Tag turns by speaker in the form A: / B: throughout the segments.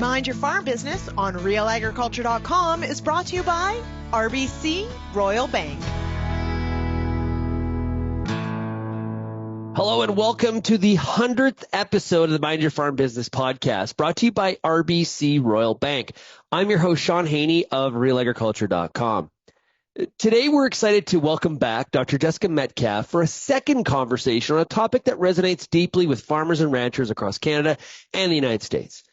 A: Mind Your Farm Business on RealAgriculture.com is brought to you by RBC Royal Bank.
B: Hello and welcome to the 100th episode of the Mind Your Farm Business podcast, brought to you by RBC Royal Bank. I'm your host, Sean Haney of RealAgriculture.com. Today, we're excited to welcome back Dr. Jessica Metcalfe for a second conversation on a topic that resonates deeply with farmers and ranchers across Canada and the United States: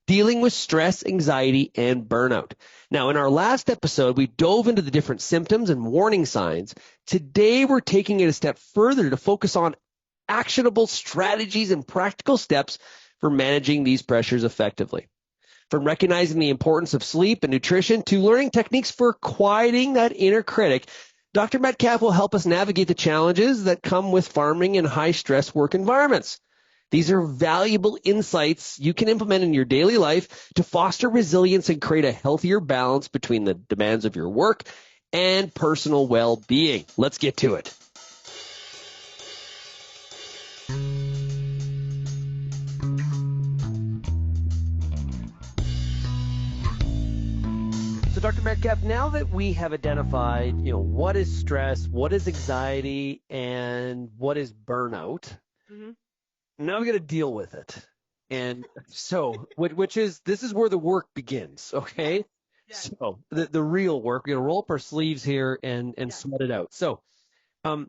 B: dealing with stress, anxiety, and burnout. Now, in our last episode, we dove into the different symptoms and warning signs. Today, we're taking it a step further to focus on actionable strategies and practical steps for managing these pressures effectively. From recognizing the importance of sleep and nutrition to learning techniques for quieting that inner critic, Dr. Metcalfe will help us navigate the challenges that come with farming in high-stress work environments. These are valuable insights you can implement in your daily life to foster resilience and create a healthier balance between the demands of your work and personal well-being. Let's get to it. So, Dr. Metcalfe, now that we have identified, what is stress, what is anxiety, and what is burnout, now we got to deal with it. And so, this is where the work begins, okay? Yeah. So, the real work, we're going to roll up our sleeves here and sweat it out. So, I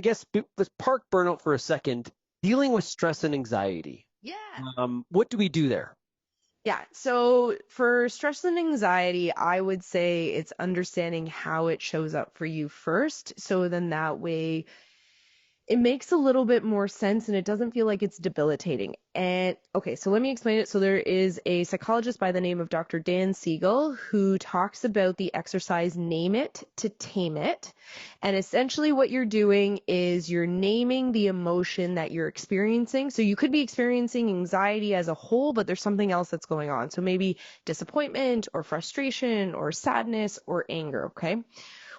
B: guess let's park burnout for a second. Dealing with stress and anxiety.
C: Yeah.
B: What do we do there?
C: Yeah. So for stress and anxiety, I would say it's understanding how it shows up for you first. So then that way it makes a little bit more sense and it doesn't feel like it's debilitating. And okay, so let me explain it. So there is a psychologist by the name of Dr. Dan Siegel who talks about the exercise Name It to Tame It. And essentially what you're doing is you're naming the emotion that you're experiencing. So you could be experiencing anxiety as a whole, but there's something else that's going on. So maybe disappointment or frustration or sadness or anger, okay?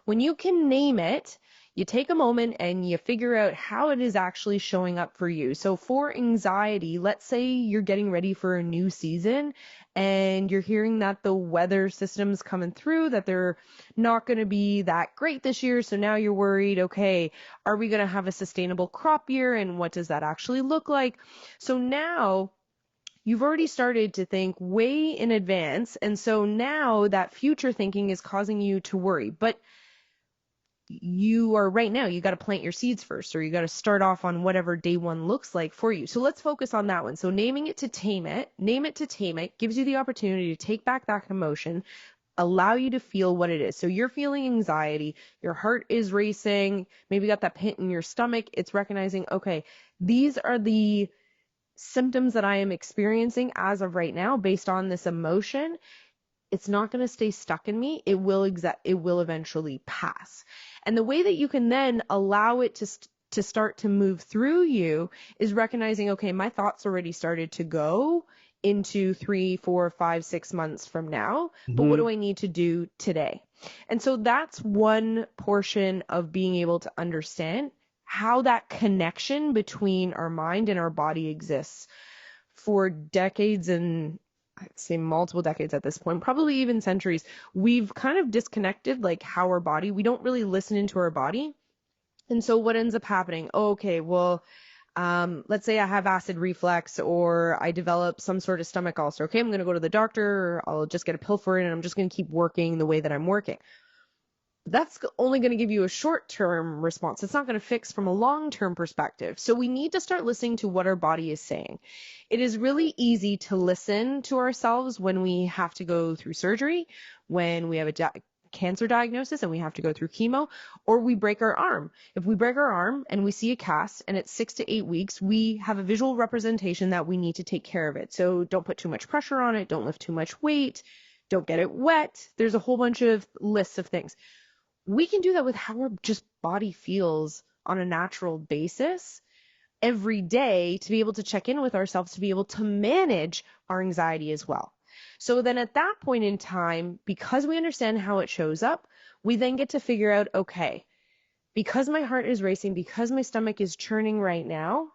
C: When you can name it, you take a moment and you figure out how it is actually showing up for you. So for anxiety, let's say you're getting ready for a new season and you're hearing that the weather system's coming through, that they're not going to be that great this year. So now you're worried, okay, are we going to have a sustainable crop year? And what does that actually look like? So now you've already started to think way in advance. And so now that future thinking is causing you to worry. But you are right now, you got to plant your seeds first, or you got to start off on whatever day one looks like for you. So let's focus on that one. So naming it to tame it, name it to tame it gives you the opportunity to take back that emotion, allow you to feel what it is. So you're feeling anxiety, your heart is racing, maybe you got that pit in your stomach. It's recognizing, okay, these are the symptoms that I am experiencing as of right now based on this emotion. It's not going to stay stuck in me. It will eventually pass. And the way that you can then allow it to start to move through you is recognizing, okay, my thoughts already started to go into 3, 4, 5, 6 months from now, but what do I need to do today? And so that's one portion of being able to understand how that connection between our mind and our body exists. For decades, and I'd say multiple decades at this point, probably even centuries, we've kind of disconnected like how our body, we don't really listen into our body. And so what ends up happening? Okay, well, let's say I have acid reflux or I develop some sort of stomach ulcer. Okay, I'm going to go to the doctor, or I'll just get a pill for it and I'm just going to keep working the way that I'm working. That's only going to give you a short-term response. It's not going to fix from a long-term perspective. So we need to start listening to what our body is saying. It is really easy to listen to ourselves when we have to go through surgery, when we have a cancer diagnosis and we have to go through chemo, or we break our arm. If we break our arm and we see a cast and it's 6 to 8 weeks, we have a visual representation that we need to take care of it. So don't put too much pressure on it. Don't lift too much weight. Don't get it wet. There's a whole bunch of lists of things. We can do that with how our just body feels on a natural basis every day, to be able to check in with ourselves, to be able to manage our anxiety as well. So then at that point in time, because we understand how it shows up, we then get to figure out, okay, because my heart is racing, because my stomach is churning right now,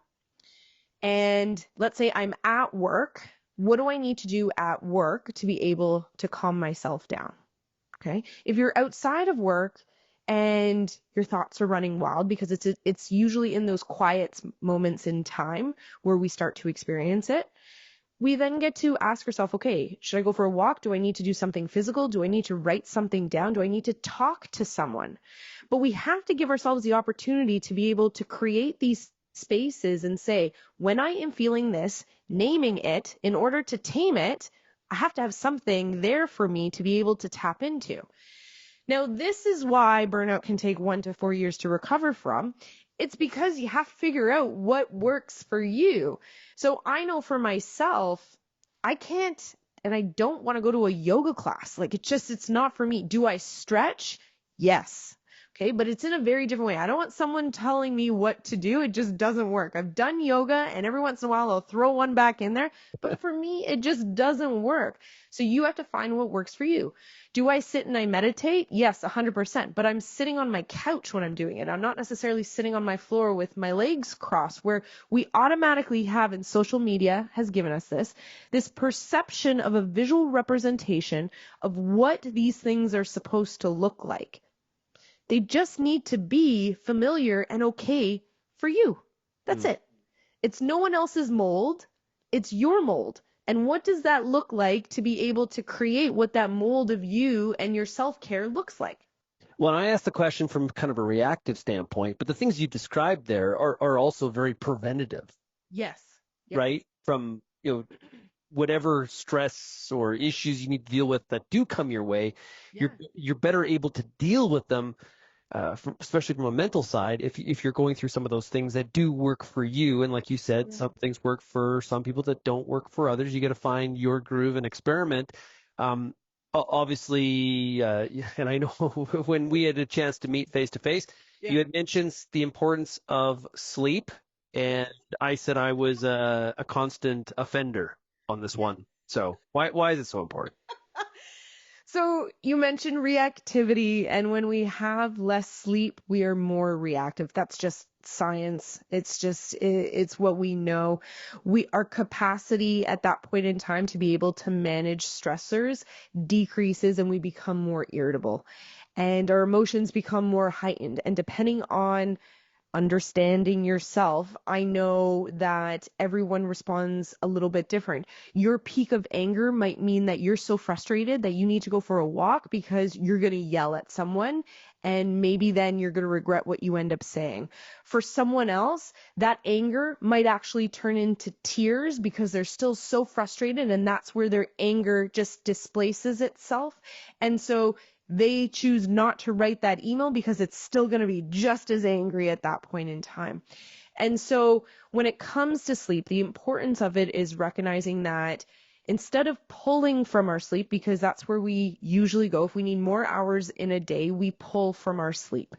C: And let's say I'm at work. What do I need to do at work to be able to calm myself down? Okay. If you're outside of work and your thoughts are running wild, because it's usually in those quiet moments in time where we start to experience it, we then get to ask ourselves, okay, should I go for a walk? Do I need to do something physical? Do I need to write something down? Do I need to talk to someone? But we have to give ourselves the opportunity to be able to create these spaces and say, when I am feeling this, naming it, in order to tame it, I have to have something there for me to be able to tap into. Now, this is why burnout can take 1 to 4 years to recover from. It's because you have to figure out what works for you. So I know for myself, I can't and I don't want to go to a yoga class. Like it's not for me. Do I stretch? Yes. Okay, but it's in a very different way. I don't want someone telling me what to do. It just doesn't work. I've done yoga and every once in a while I'll throw one back in there, but for me, it just doesn't work. So you have to find what works for you. Do I sit and I meditate? Yes, 100%, but I'm sitting on my couch when I'm doing it. I'm not necessarily sitting on my floor with my legs crossed, where we automatically have, and social media has given us this perception of a visual representation of what these things are supposed to look like. They just need to be familiar and okay for you. That's it. It's no one else's mold. It's your mold. And what does that look like to be able to create what that mold of you and your self-care looks like?
B: Well, I asked the question from kind of a reactive standpoint, but the things you described there are also very preventative.
C: Yes. Yep.
B: Right? From, whatever stress or issues you need to deal with that do come your way,
C: Yeah.
B: you're better able to deal with them, especially from a mental side, if you're going through some of those things that do work for you. And like you said, some things work for some people that don't work for others. You got to find your groove and experiment. Obviously, and I know when we had a chance to meet face to face, you had mentioned the importance of sleep, and I said I was a constant offender on this one. So why is it so important?
C: So you mentioned reactivity, and when we have less sleep, we are more reactive. That's just science. It's what we know. Our capacity at that point in time to be able to manage stressors decreases, and we become more irritable, and our emotions become more heightened. And depending on understanding yourself, I know that everyone responds a little bit different. Your peak of anger might mean that you're so frustrated that you need to go for a walk because you're going to yell at someone, and maybe then you're going to regret what you end up saying. For someone else, that anger might actually turn into tears because they're still so frustrated, and that's where their anger just displaces itself. And so they choose not to write that email because it's still going to be just as angry at that point in time. And so when it comes to sleep, the importance of it is recognizing that instead of pulling from our sleep, because that's where we usually go, if we need more hours in a day, we pull from our sleep.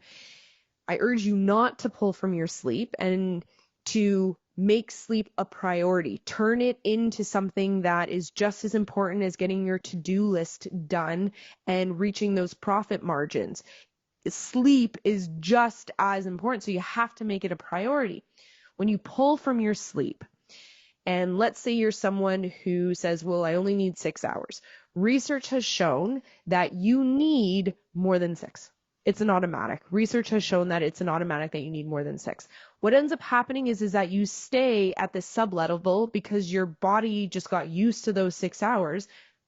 C: I urge you not to pull from your sleep and to make sleep a priority. Turn it into something that is just as important as getting your to-do list done and reaching those profit margins. Sleep is just as important, so you have to make it a priority. When you pull from your sleep, and let's say you're someone who says, well, I only need 6 hours. Research has shown that you need more than 6. It's an automatic. Research has shown that it's an automatic that you need more than 6. What ends up happening is that you stay at the sub-level because your body just got used to those 6 hours,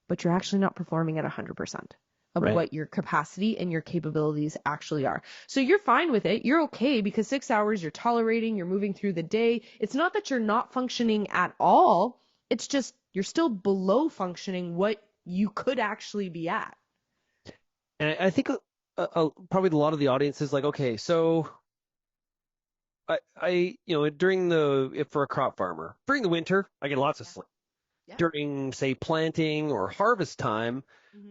C: but you're actually not performing at 100% of what your capacity and your capabilities actually are. So you're fine with it. You're okay because 6 hours, you're tolerating, you're moving through the day. It's not that you're not functioning at all. It's just you're still below functioning what you could actually be at.
B: And I think probably a lot of the audience is like, okay, so I for a crop farmer, during the winter, I get lots of sleep. Yeah. During, say, planting or harvest time,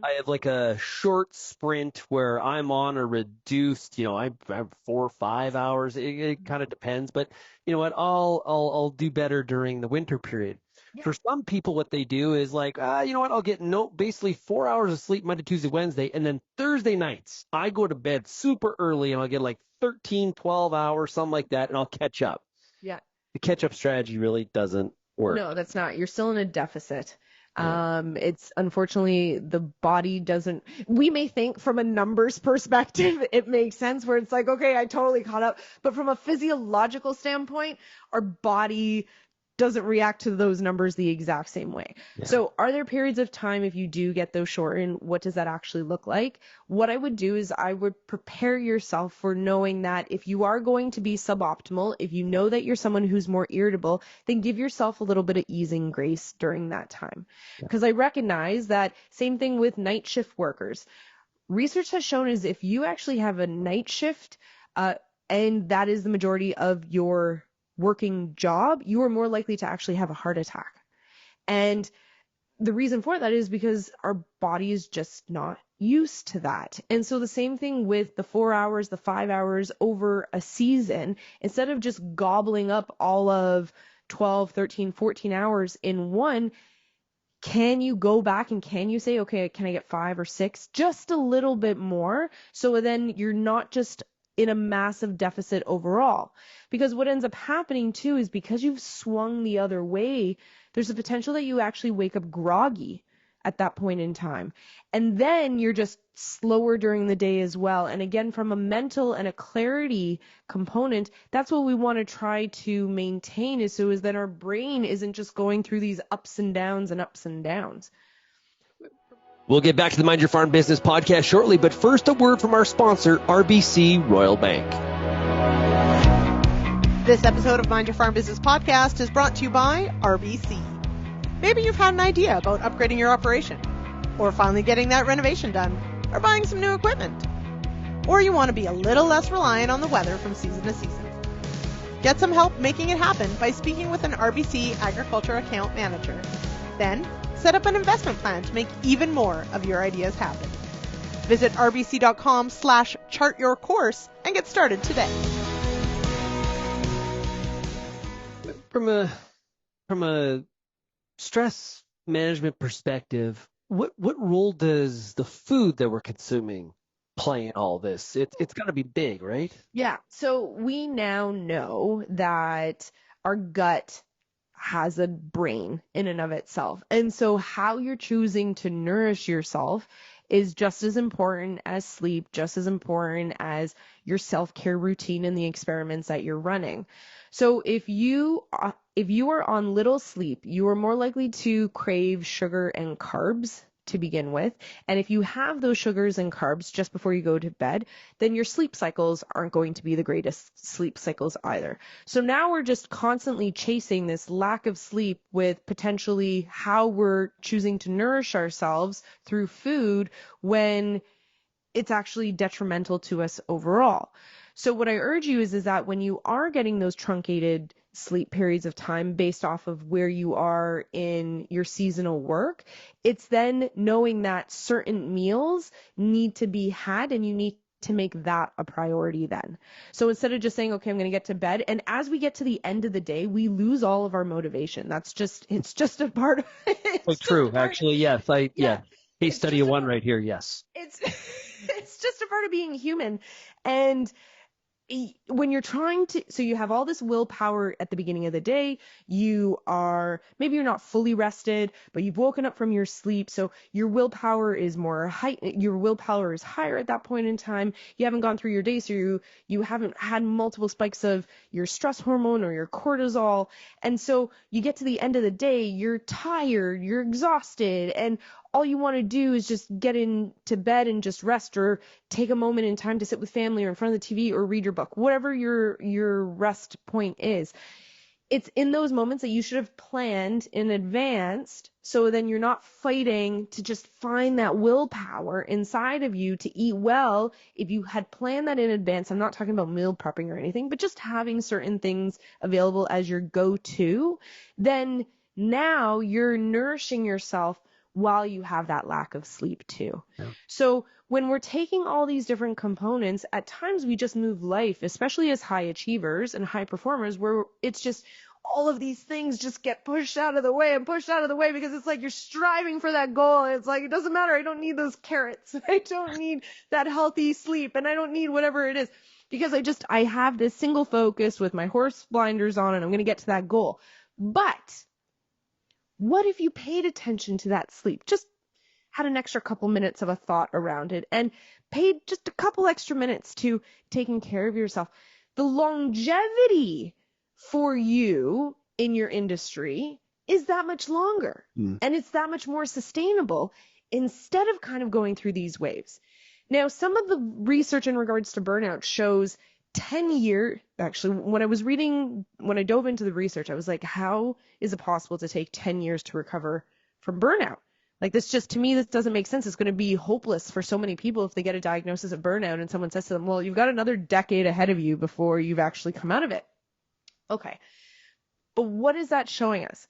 B: I have like a short sprint where I'm on a reduced, I have 4 or 5 hours. It kind of depends, but you know what? I'll do better during the winter period. Yeah. For some people, what they do is like, you know what? I'll get basically 4 hours of sleep Monday, Tuesday, Wednesday, and then Thursday nights I go to bed super early and I'll get like 13, 12 hours, something like that, and I'll catch up.
C: Yeah.
B: the catch-up strategy really doesn't work.
C: No, that's not. You're still in a deficit.
B: Yeah.
C: It's unfortunately the body doesn't, we may think from a numbers perspective, it makes sense where it's like, okay, I totally caught up. But from a physiological standpoint, our body doesn't react to those numbers the exact same way.
B: Yeah.
C: So are there periods of time if you do get those shortened, what does that actually look like? What I would do is I would prepare yourself for knowing that if you are going to be suboptimal, if you know that you're someone who's more irritable, then give yourself a little bit of easing grace during that time. Because I recognize that same thing with night shift workers. Research has shown is if you actually have a night shift, and that is the majority of your working job, you are more likely to actually have a heart attack. And the reason for that is because our body is just not used to that. And so the same thing with the 4 hours, the 5 hours over a season, instead of just gobbling up all of 12, 13, 14 hours in one, can you go back and can you say, okay, can I get 5 or 6? Just a little bit more. So then you're not just in a massive deficit overall. Because what ends up happening too is because you've swung the other way, there's a potential that you actually wake up groggy at that point in time. And then you're just slower during the day as well. And again, from a mental and a clarity component, that's what we want to try to maintain is that our brain isn't just going through these ups and downs and ups and downs.
B: We'll get back to the Mind Your Farm Business podcast shortly, but first a word from our sponsor, RBC Royal Bank.
A: This episode of Mind Your Farm Business podcast is brought to you by RBC. Maybe you've had an idea about upgrading your operation, or finally getting that renovation done, or buying some new equipment. Or you want to be a little less reliant on the weather from season to season. Get some help making it happen by speaking with an RBC Agriculture account manager. Then, set up an investment plan to make even more of your ideas happen. Visit rbc.com/chartyourcourse and get started today.
B: From a stress management perspective, what role does the food that we're consuming play in all this? It's got to be big, right?
C: Yeah. So we now know that our gut has a brain in and of itself. And so how you're choosing to nourish yourself is just as important as sleep, just as important as your self-care routine and the experiments that you're running. So if you are on little sleep, you are more likely to crave sugar and carbs to begin with. And if you have those sugars and carbs just before you go to bed, then your sleep cycles aren't going to be the greatest sleep cycles either. So now we're just constantly chasing this lack of sleep with potentially how we're choosing to nourish ourselves through food when it's actually detrimental to us overall. So what I urge you is that when you are getting those truncated sleep periods of time based off of where you are in your seasonal work, it's then knowing that certain meals need to be had and you need to make that a priority then. So instead of just saying, okay, I'm going to get to bed. And as we get to the end of the day, we lose all of our motivation. It's just a part of it.
B: Oh, true. Actually, yes. Case study of one right here. Yes.
C: It's just a part of being human. And when you're trying to, so you have all this willpower at the beginning of the day, maybe you're not fully rested, but you've woken up from your sleep. So your willpower is higher at that point in time. You haven't gone through your day. So you haven't had multiple spikes of your stress hormone or your cortisol. And so you get to the end of the day, you're tired, you're exhausted, and all you want to do is just get into bed and just rest or take a moment in time to sit with family or in front of the TV or read your book, whatever your rest point is. It's in those moments that you should have planned in advance, so then you're not fighting to just find that willpower inside of you to eat well. If you had planned that in advance, I'm not talking about meal prepping or anything, but just having certain things available as your go-to, then now you're nourishing yourself while you have that lack of sleep too. Yeah. So when we're taking all these different components, at times we just move life, especially as high achievers and high performers, where it's just all of these things just get pushed out of the way because it's like you're striving for that goal. And it's like, it doesn't matter. I don't need those carrots. I don't need that healthy sleep, and I don't need whatever it is. because I have this single focus with my horse blinders on and I'm going to get to that goal. But what if you paid attention to that sleep? Just had an extra couple minutes of a thought around it and paid just a couple extra minutes to taking care of yourself. The longevity for you in your industry is that much longer and it's that much more sustainable instead of kind of going through these waves. Now, some of the research in regards to burnout shows 10-year, actually, when I dove into the research, I was like, how is it possible to take 10 years to recover from burnout? Like, this doesn't make sense. It's going to be hopeless for so many people if they get a diagnosis of burnout and someone says to them, well, you've got another decade ahead of you before you've actually come out of it. Okay. But what is that showing us?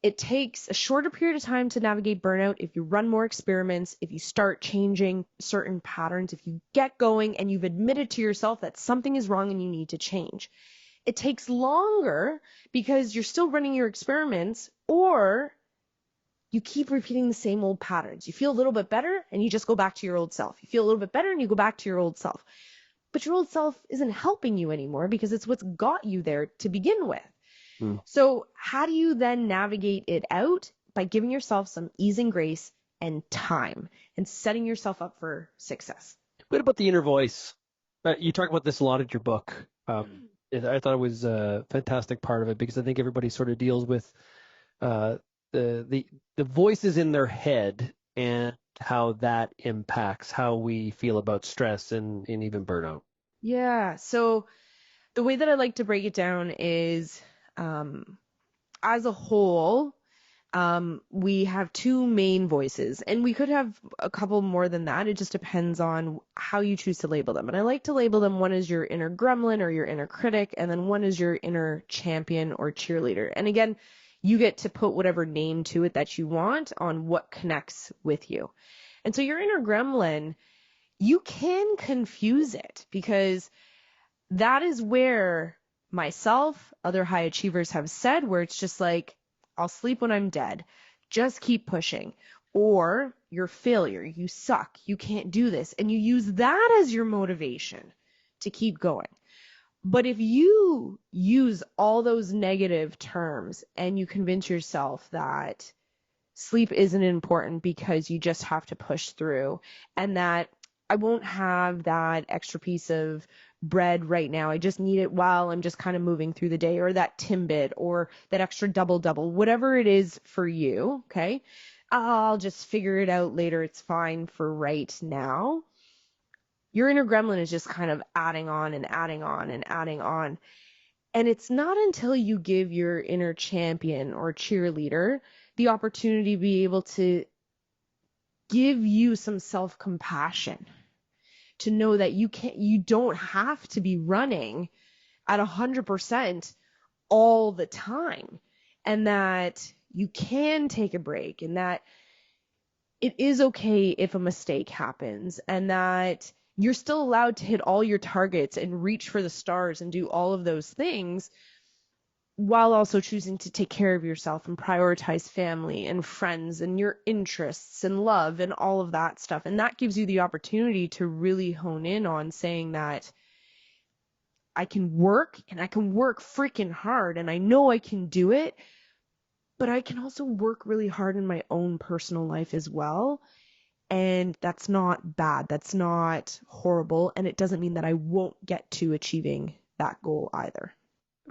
C: It takes a shorter period of time to navigate burnout if you run more experiments, if you start changing certain patterns, if you get going and you've admitted to yourself that something is wrong and you need to change. It takes longer because you're still running your experiments, or you keep repeating the same old patterns. You feel a little bit better and you just go back to your old self. You feel a little bit better and you go back to your old self. But your old self isn't helping you anymore because it's what's got you there to begin with. So how do you then navigate it out? By giving yourself some ease and grace and time and setting yourself up for success.
B: What about the inner voice? You talk about this a lot in your book. I thought it was a fantastic part of it because I think everybody sort of deals with the voices in their head and how that impacts how we feel about stress and even burnout.
C: Yeah. So the way that I like to break it down is, as a whole, we have two main voices, and we could have a couple more than that. It just depends on how you choose to label them. And I like to label them, one is your inner gremlin or your inner critic, and then one is your inner champion or cheerleader. And again, you get to put whatever name to it that you want on what connects with you. And so your inner gremlin, you can confuse it because that is where myself, other high achievers have said, where it's just like, I'll sleep when I'm dead. Just keep pushing. Or you're a failure. You suck. You can't do this. And you use that as your motivation to keep going. But if you use all those negative terms and you convince yourself that sleep isn't important because you just have to push through, and that I won't have that extra piece of bread right now, I just need it while I'm just kind of moving through the day, or that Timbit or that extra double, whatever it is for you, okay? I'll just figure it out later. It's fine for right now. Your inner gremlin is just kind of adding on and adding on and adding on. And it's not until you give your inner champion or cheerleader the opportunity to be able to give you some self-compassion, to know that you don't have to be running at 100% all the time, and that you can take a break, and that it is okay if a mistake happens, and that you're still allowed to hit all your targets and reach for the stars and do all of those things, while also choosing to take care of yourself and prioritize family and friends and your interests and love and all of that stuff. And that gives you the opportunity to really hone in on saying that I can work, and I can work freaking hard, and I know I can do it, but I can also work really hard in my own personal life as well. And that's not bad. That's not horrible. And it doesn't mean that I won't get to achieving that goal either.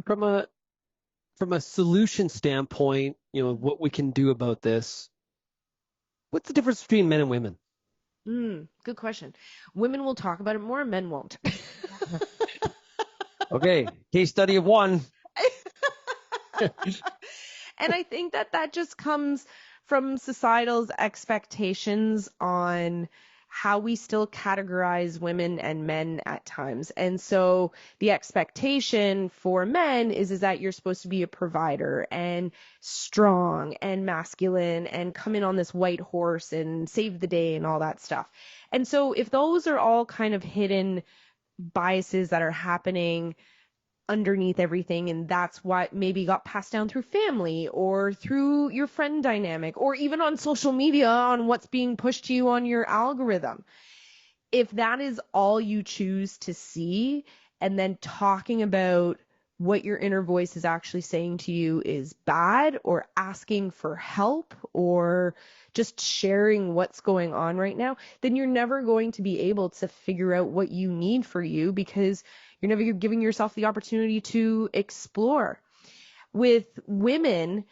B: From a solution standpoint, what we can do about this, what's the difference between men and women?
C: Good question. Women will talk about it more, men won't.
B: Okay, case study of one.
C: And I think that just comes from societal's expectations on how we still categorize women and men at times. And so the expectation for men is that you're supposed to be a provider and strong and masculine and come in on this white horse and save the day and all that stuff. And so if those are all kind of hidden biases that are happening underneath everything, and that's what maybe got passed down through family or through your friend dynamic or even on social media on what's being pushed to you on your algorithm, if that is all you choose to see, and then talking about what your inner voice is actually saying to you is bad, or asking for help, or just sharing what's going on right now, then you're never going to be able to figure out what you need for you, because you're never giving yourself the opportunity to explore. With women,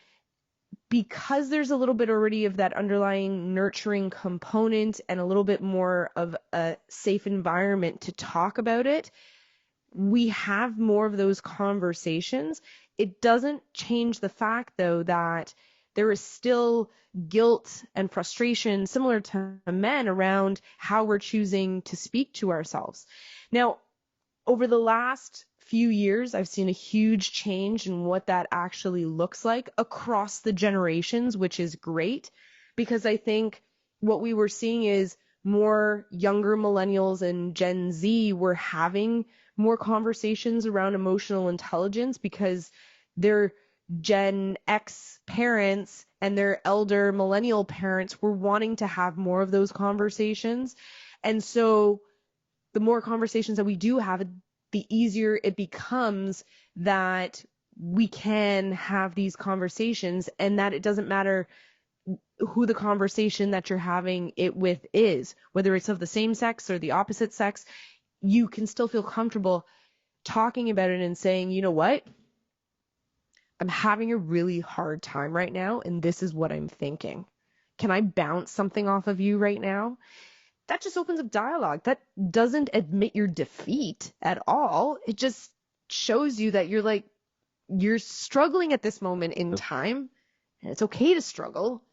C: because there's a little bit already of that underlying nurturing component and a little bit more of a safe environment to talk about it, we have more of those conversations. It doesn't change the fact, though, that there is still guilt and frustration similar to men around how we're choosing to speak to ourselves. Now, over the last few years, I've seen a huge change in what that actually looks like across the generations, which is great, because I think what we were seeing is more younger millennials and Gen Z were having more conversations around emotional intelligence, because their Gen X parents and their elder millennial parents were wanting to have more of those conversations. And so the more conversations that we do have, the easier it becomes that we can have these conversations, and that it doesn't matter who the conversation that you're having it with is, whether it's of the same sex or the opposite sex, you can still feel comfortable talking about it and saying, you know what? I'm having a really hard time right now, and this is what I'm thinking. Can I bounce something off of you right now? That just opens up dialogue. That doesn't admit your defeat at all. It just shows you that you're struggling at this moment in time, and it's okay to struggle,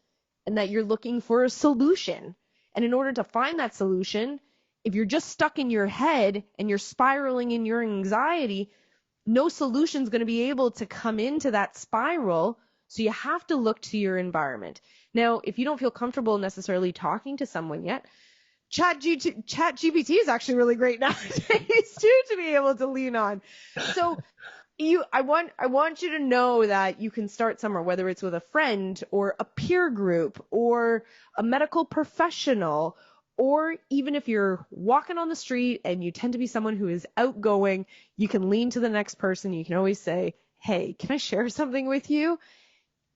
C: and that you're looking for a solution. And in order to find that solution, if you're just stuck in your head and you're spiraling in your anxiety, no solution is going to be able to come into that spiral. So you have to look to your environment. Now, if you don't feel comfortable necessarily talking to someone yet, ChatGPT is actually really great nowadays too, to be able to lean on. So I want you to know that you can start somewhere, whether it's with a friend or a peer group or a medical professional, or even if you're walking on the street and you tend to be someone who is outgoing, you can lean to the next person. You can always say, hey, can I share something with you?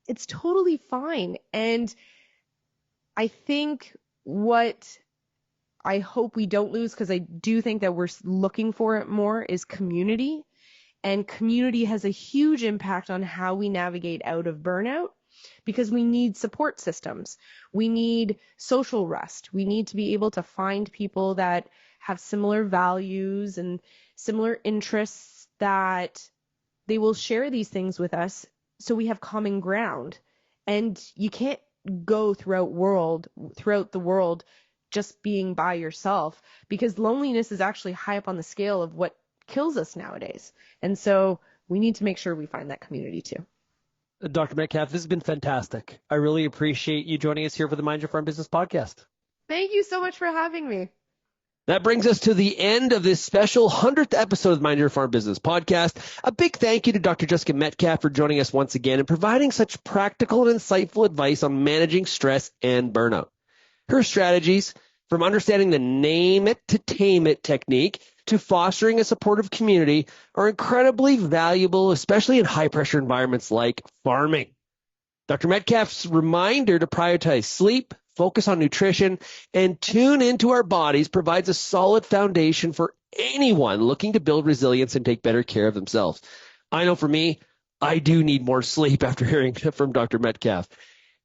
C: It's totally fine. And I think what I hope we don't lose, because I do think that we're looking for it more, is community. And community has a huge impact on how we navigate out of burnout, because we need support systems. We need social rest. We need to be able to find people that have similar values and similar interests, that they will share these things with us so we have common ground. And you can't go throughout the world just being by yourself, because loneliness is actually high up on the scale of what kills us nowadays. And so we need to make sure we find that community too.
B: Dr. Metcalfe, this has been fantastic. I really appreciate you joining us here for the Mind Your Farm Business podcast.
C: Thank you so much for having me.
B: That brings us to the end of this special 100th episode of the Mind Your Farm Business podcast. A big thank you to Dr. Jessica Metcalfe for joining us once again and providing such practical and insightful advice on managing stress and burnout. Her strategies, from understanding the name it to tame it technique to fostering a supportive community, are incredibly valuable, especially in high-pressure environments like farming. Dr. Metcalfe's reminder to prioritize sleep, focus on nutrition, and tune into our bodies provides a solid foundation for anyone looking to build resilience and take better care of themselves. I know for me, I do need more sleep after hearing from Dr. Metcalfe.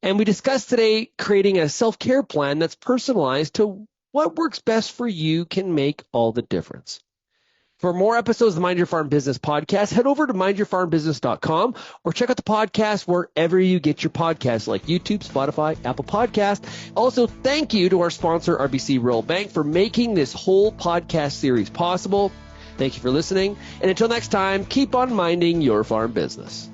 B: And we discussed today creating a self-care plan that's personalized to what works best for you can make all the difference. For more episodes of the Mind Your Farm Business podcast, head over to mindyourfarmbusiness.com or check out the podcast wherever you get your podcasts, like YouTube, Spotify, Apple Podcast. Also, thank you to our sponsor, RBC Rural Bank, for making this whole podcast series possible. Thank you for listening. And until next time, keep on minding your farm business.